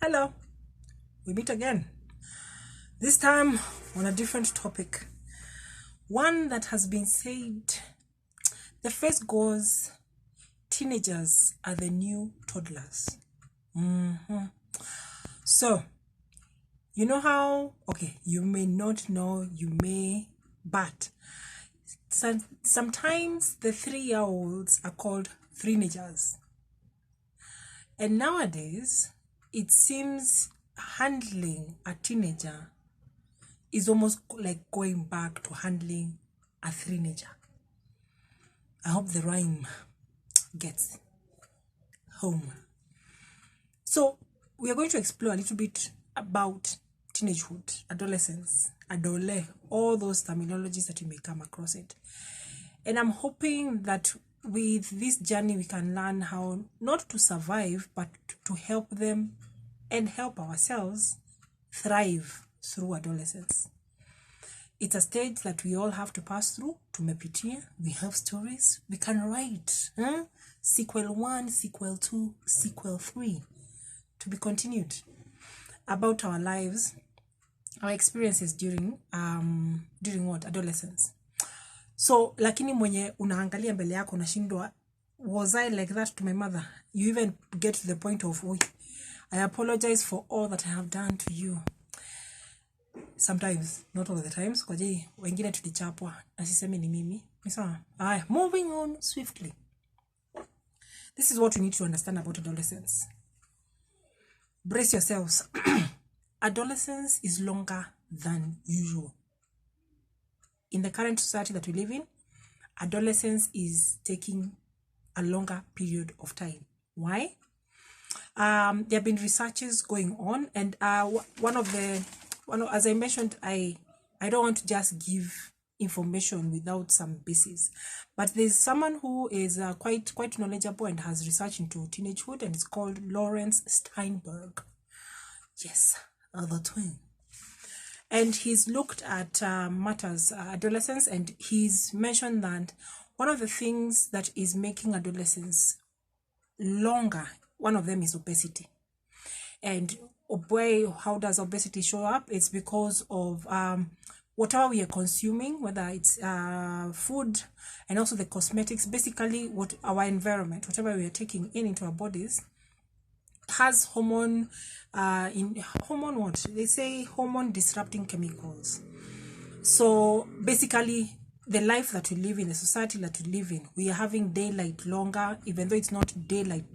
Hello, we meet again. This time on a different topic. One that has been said. The phrase goes, teenagers are the new toddlers. So, you know how, you may not know, but sometimes the 3-year-olds are called teenagers. And nowadays, it seems handling a teenager is almost like going back to handling a teenager. I hope the rhyme gets home. So we are going to explore a little bit about teenagehood, adolescence, all those terminologies that you may come across it. And I'm hoping that with this journey we can learn how not to survive, but to help them and help ourselves thrive through adolescence. It's a stage that we all have to pass through. Tumepitia, we have stories, we can write. Sequel 1, sequel 2, sequel 3. To be continued. About our lives, our experiences during what? Adolescence. So, lakini mwenye unaangalia mbele yako unashindwa, was I like that to my mother? You even get to the point of, I apologize for all that I have done to you. Sometimes, not all the times, kwa jei, wengine tulichapwa, asisemi ni mimi. Moving on swiftly. This is what we need to understand about adolescence. Brace yourselves. Adolescence is longer than usual. In the current society that we live in, adolescence is taking a longer period of time. Why? There have been researches going on, and as I mentioned, I don't want to just give information without some basis, but there's someone who is quite knowledgeable and has research into teenagehood, and it's called Lawrence Steinberg. Yes, the twin. And he's looked at matters adolescence, and he's mentioned that one of the things that is making adolescence longer, one of them is obesity. And how does obesity show up? It's because of whatever we are consuming, whether it's food and also the cosmetics, basically what our environment, whatever we are taking into our bodies, has hormone disrupting chemicals. So basically, the life that we live in, the society that we live in, we are having daylight longer, even though it's not daylight,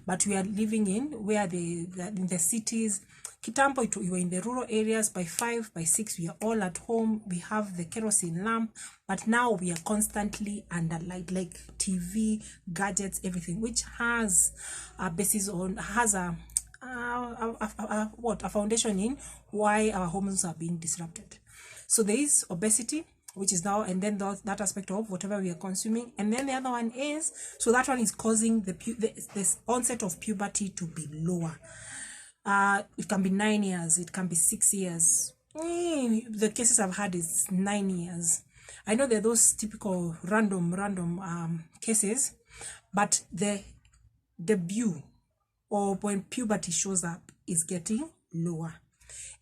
but we are living in where in the cities. Kitambo, you were in the rural areas. By 5, by 6, we are all at home. We have the kerosene lamp, but now we are constantly under light, like TV, gadgets, everything, which has a basis on, has a foundation in why our hormones are being disrupted. So there is obesity, which is now, and then that aspect of whatever we are consuming. And then the other one is, so that one is causing this onset of puberty to be lower. It can be 9 years, it can be 6 years. The cases I've had is 9 years. I know there are those typical random cases, but the debut, or when puberty shows up, is getting lower.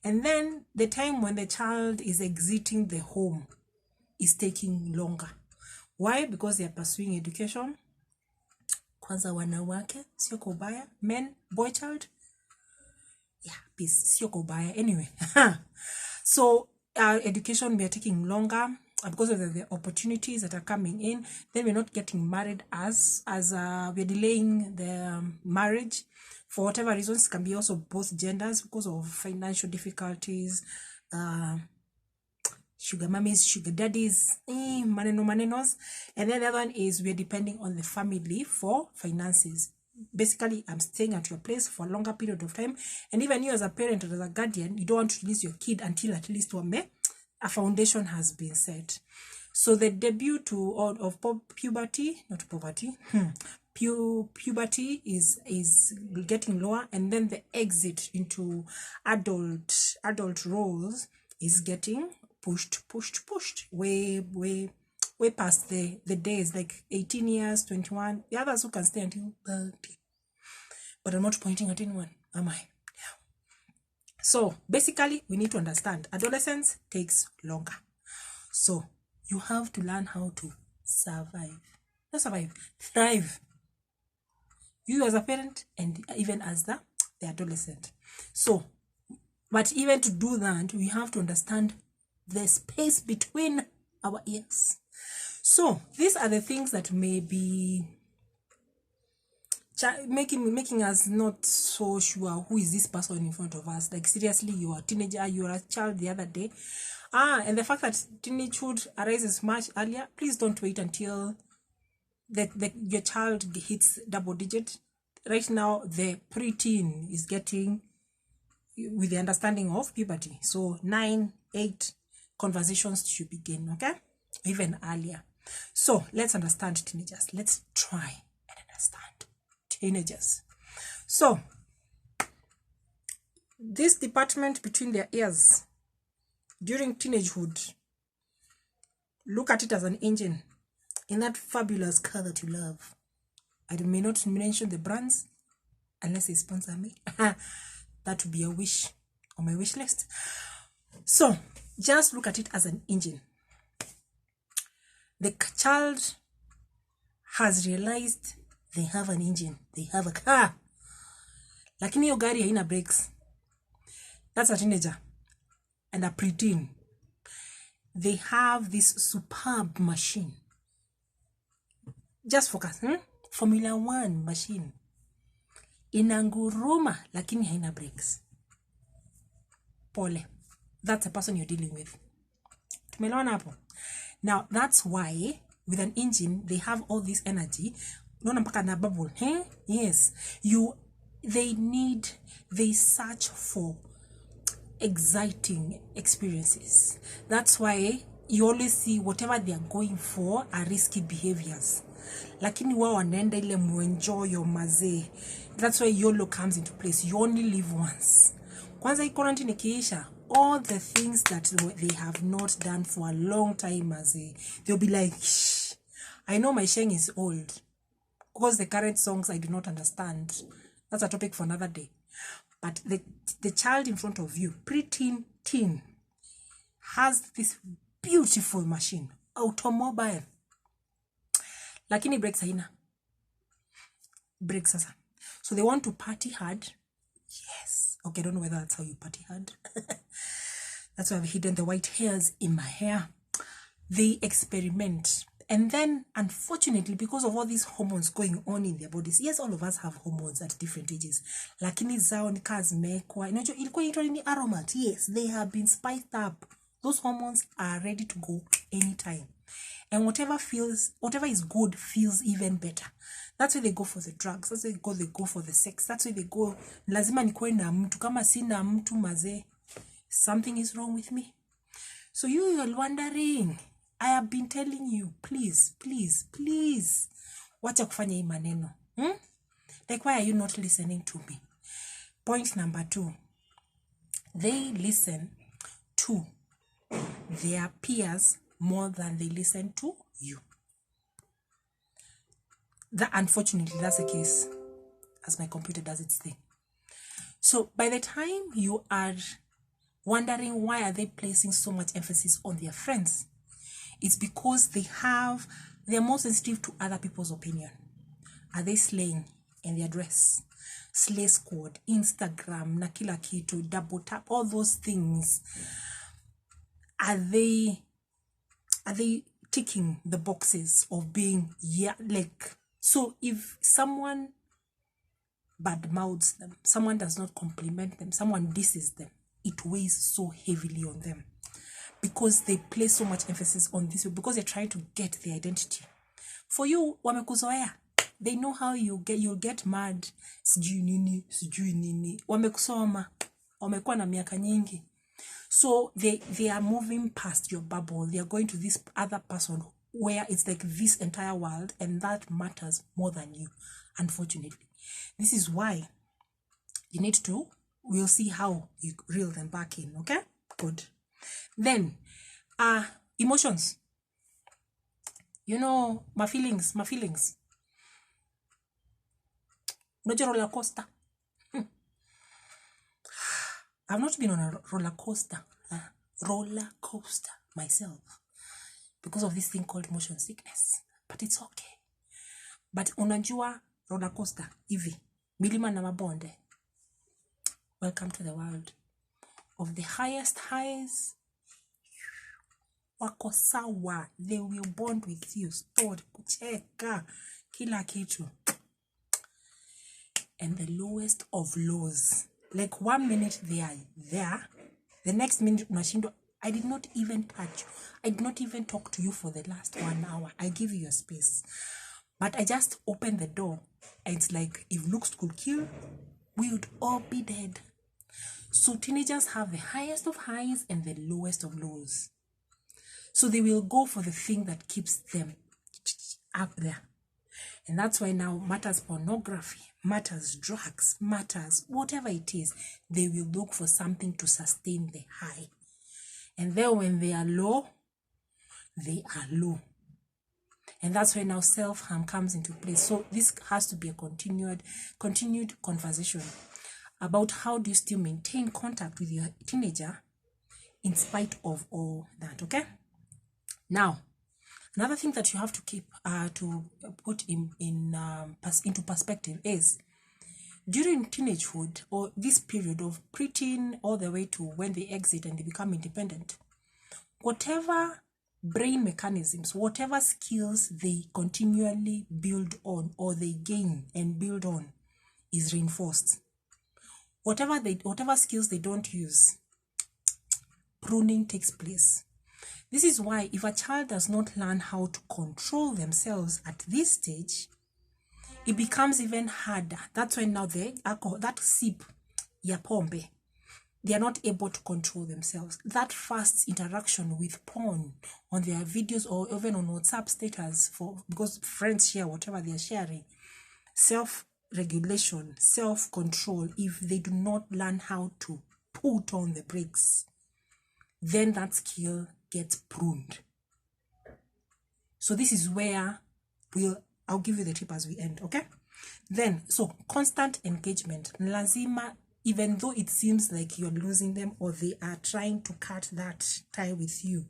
And then the time when the child is exiting the home is taking longer. Why? Because they are pursuing education. Kwanza wanawake, sio kubaya. Men, boy child. Yeah, peace, sio kubaya. Anyway. So, education, we are taking longer because of the opportunities that are coming in. Then we're not getting married as we're delaying the marriage for whatever reasons. It can be also both genders because of financial difficulties, sugar mummies, sugar daddies, manenos. And then the other one is we're depending on the family for finances. Basically, I'm staying at your place for a longer period of time. And even you as a parent or as a guardian, you don't want to release your kid until at least a foundation has been set. So the debut of puberty, not poverty, puberty is getting lower, and then the exit into adult roles is getting pushed way past the days, like 18 years, 21. The others who can stay until 30. But I'm not pointing at anyone, am I? So basically, we need to understand adolescence takes longer. So you have to learn how to survive. Not survive, thrive. You as a parent and even as the adolescent. So, but even to do that, we have to understand the space between our ears. So these are the things that may be making us not so sure who is this person in front of us. Like seriously, you are a teenager, you are a child the other day. And the fact that teenagehood arises much earlier, please don't wait until your child hits double digit. Right now, the preteen is getting with the understanding of puberty. So 9, 8 conversations should begin, okay? Even earlier. So let's understand teenagers. Let's try and understand teenagers. So this department between their ears during teenagehood, look at it as an engine in that fabulous car that you love. I may not mention the brands unless they sponsor me. That would be a wish on my wish list. So just look at it as an engine. The child has realized they have an engine, they have a car. Lakini hiyo gari haina brakes. That's a teenager and a preteen. They have this superb machine. Just focus. Formula 1 machine. Inanguruma lakini haina brakes. Pole. That's the person you're dealing with. Tumeelewana hapo? Now, that's why with an engine, they have all this energy. Unaona mpaka na bubble. Yes. They search for exciting experiences. That's why you always see whatever they are going for are risky behaviors. Lakini wao wanaenda ile muenjoy your mazee. That's why YOLO comes into place. You only live once. Kwanza hii quarantine ikiisha, all the things that they have not done for a long time, mazee, they'll be like, shh, I know my sheng is old. Because the current songs I do not understand. That's a topic for another day. But the child in front of you, preteen, teen, has this beautiful machine, automobile. Lakini brakes haina. Brakes sasa. So they want to party hard. Yes. Okay, I don't know whether that's how you party hard. That's why I've hidden the white hairs in my hair. They experiment. And then, unfortunately, because of all these hormones going on in their bodies, yes, all of us have hormones at different ages. Lakini zao ni kazimekwa. Ilikuwa inaitwa ni aromat. Yes, they have been spiced up. Those hormones are ready to go anytime. And whatever is good feels even better. That's why they go for the drugs. That's why they go for the sex. That's why they go, lazima nikuwe na mtu. Kama sina mtu mazee, something is wrong with me. So you are wondering, I have been telling you, please, wacha kufanya hii maneno. Like, why are you not listening to me? Point number 2. They listen to their peers more than they listen to you. Unfortunately, that's the case as my computer does its thing. So by the time you are wondering why are they placing so much emphasis on their friends, it's because they are more sensitive to other people's opinion. Are they slaying in their dress? Slay squad, Instagram, na kila kitu, double tap, all those things. Are they ticking the boxes of being, so if someone badmouths them, someone does not compliment them, someone disses them, it weighs so heavily on them. Because they place so much emphasis on this, because they're trying to get the identity. For you, wamekuzoea. They know how you'll get mad. Sijui nini. Wamekusoma. Wamekuwa na miaka nyingi. So they are moving past your bubble. They are going to this other person where it's like this entire world, and that matters more than you, unfortunately. This is why we'll see how you reel them back in, okay? Good. Then, emotions. My feelings. Unajua roller coaster. I've not been on a roller coaster myself because of this thing called motion sickness, but it's okay. But unajua roller coaster hivi milima na mabonde, welcome to the world of the highest highs. Wako sawa, they will bond with you, stored, kucheka, kila kitu. And the lowest of lows, like 1 minute they are there, the next minute unashindwa, I did not even touch you, I did not even talk to you for the last 1 hour, I give you your space, but I just opened the door, and it's like if looks could kill, we would all be dead. So teenagers have the highest of highs and the lowest of lows. So they will go for the thing that keeps them up there. And that's why now matters pornography, matters drugs, matters whatever it is, they will look for something to sustain the high. And then when they are low, they are low. And that's why now self-harm comes into place. So this has to be a continued conversation about how do you still maintain contact with your teenager in spite of all that, okay? Now, another thing that you have to keep to put into perspective is during teenagehood, or this period of preteen all the way to when they exit and they become independent, whatever brain mechanisms, whatever skills they continually build on or they gain and build on is reinforced. Whatever skills they don't use, pruning takes place. This is why if a child does not learn how to control themselves at this stage, it becomes even harder. That's why now the alcohol, that sip ya pombe, they are not able to control themselves. That first interaction with porn on their videos or even on WhatsApp status, because friends share whatever they are sharing, self-regulation, self-control, if they do not learn how to put on the brakes, then that skill gets pruned. So this is where I'll give you the tip as we end, okay? Then, so constant engagement. Lazima, even though it seems like you're losing them or they are trying to cut that tie with you,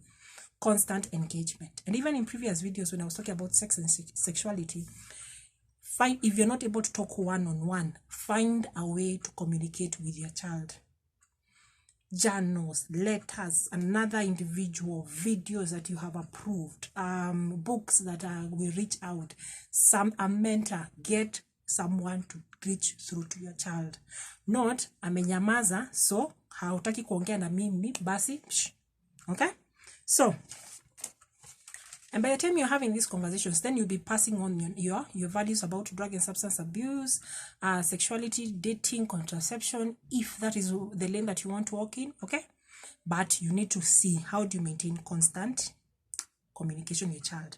constant engagement. And even in previous videos when I was talking about sex and sexuality, if you're not able to talk one-on-one, find a way to communicate with your child. Journals, letters, another individual, videos that you have approved, books that will reach out, a mentor, get someone to reach through to your child. Not amenyamaza, so hautaki kuongea na mimi, basi, okay? So, and by the time you're having these conversations, then you'll be passing on your values about drug and substance abuse, sexuality, dating, contraception, if that is the lane that you want to walk in, okay? But you need to see how do you maintain constant communication with your child.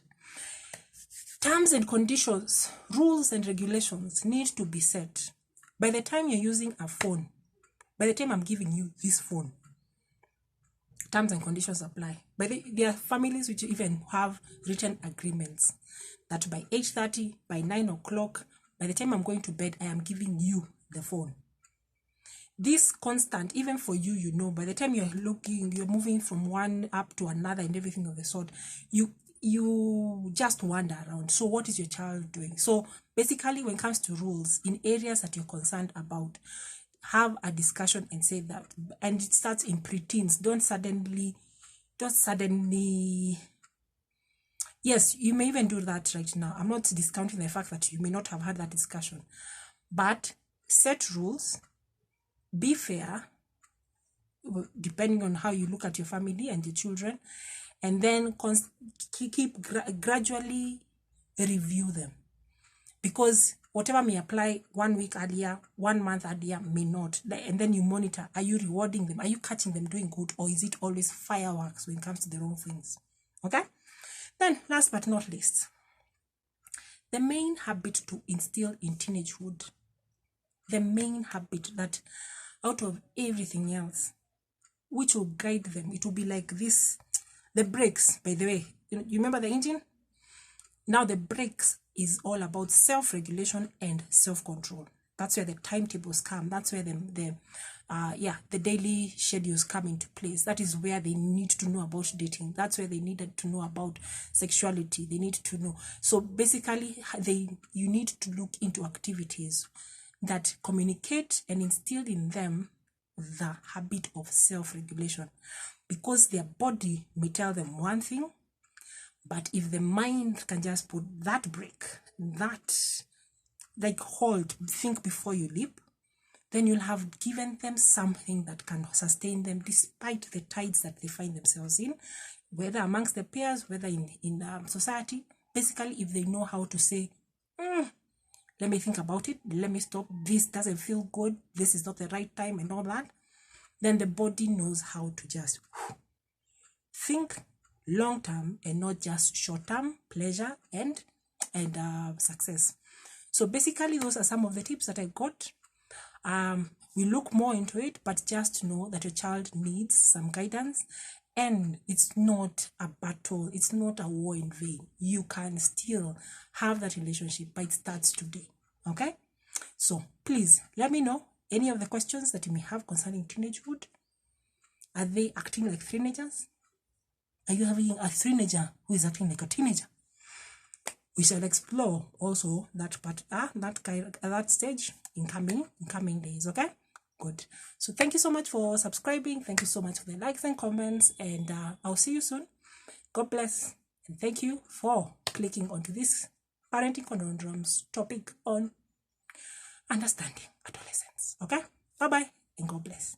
Terms and conditions, rules and regulations need to be set. By the time you're using a phone, by the time I'm giving you this phone, terms and conditions apply. But there are families which even have written agreements that by 8:30, by 9 o'clock, by the time I'm going to bed, I am giving you the phone. This constant, even for you, you know, by the time you're moving from one app to another and everything of the sort, you just wander around. So what is your child doing? So basically, when it comes to rules in areas that you're concerned about, have a discussion and say that, and it starts in preteens. Don't suddenly, yes, you may even do that right now. I'm not discounting the fact that you may not have had that discussion, but set rules, be fair, depending on how you look at your family and your children, and then gradually review them, because whatever may apply 1 week earlier, 1 month earlier may not. And then you monitor. Are you rewarding them? Are you catching them doing good? Or is it always fireworks when it comes to the wrong things? Okay? Then, last but not least, the main habit to instill in teenagehood, the main habit that out of everything else, which will guide them, it will be like this. The brakes, by the way, you remember the engine? Now the brakes is all about self-regulation and self-control. That's where the timetables come. That's where the daily schedules come into place. That is where they need to know about dating. That's where they needed to know about sexuality. They need to know. So basically, you need to look into activities that communicate and instill in them the habit of self-regulation, because their body may tell them one thing, but if the mind can just put that break, that like hold, think before you leap, then you'll have given them something that can sustain them despite the tides that they find themselves in, whether amongst their peers, whether in society. Basically, if they know how to say, let me think about it, let me stop, this doesn't feel good, this is not the right time and all that, then the body knows how to just think long-term and not just short-term pleasure and success. So basically, those are some of the tips that I got. We look more into it, but just know that your child needs some guidance, and it's not a battle, it's not a war in vain. You can still have that relationship, but it starts today. Okay, so please let me know any of the questions that you may have concerning teenagehood. Are they acting like teenagers? Are you having a teenager who is acting like a teenager? We shall explore also that part, that stage in coming days. Okay, good. So thank you so much for subscribing. Thank you so much for the likes and comments, and I'll see you soon. God bless, and thank you for clicking onto this parenting conundrums topic on understanding adolescence. Okay, bye bye, and God bless.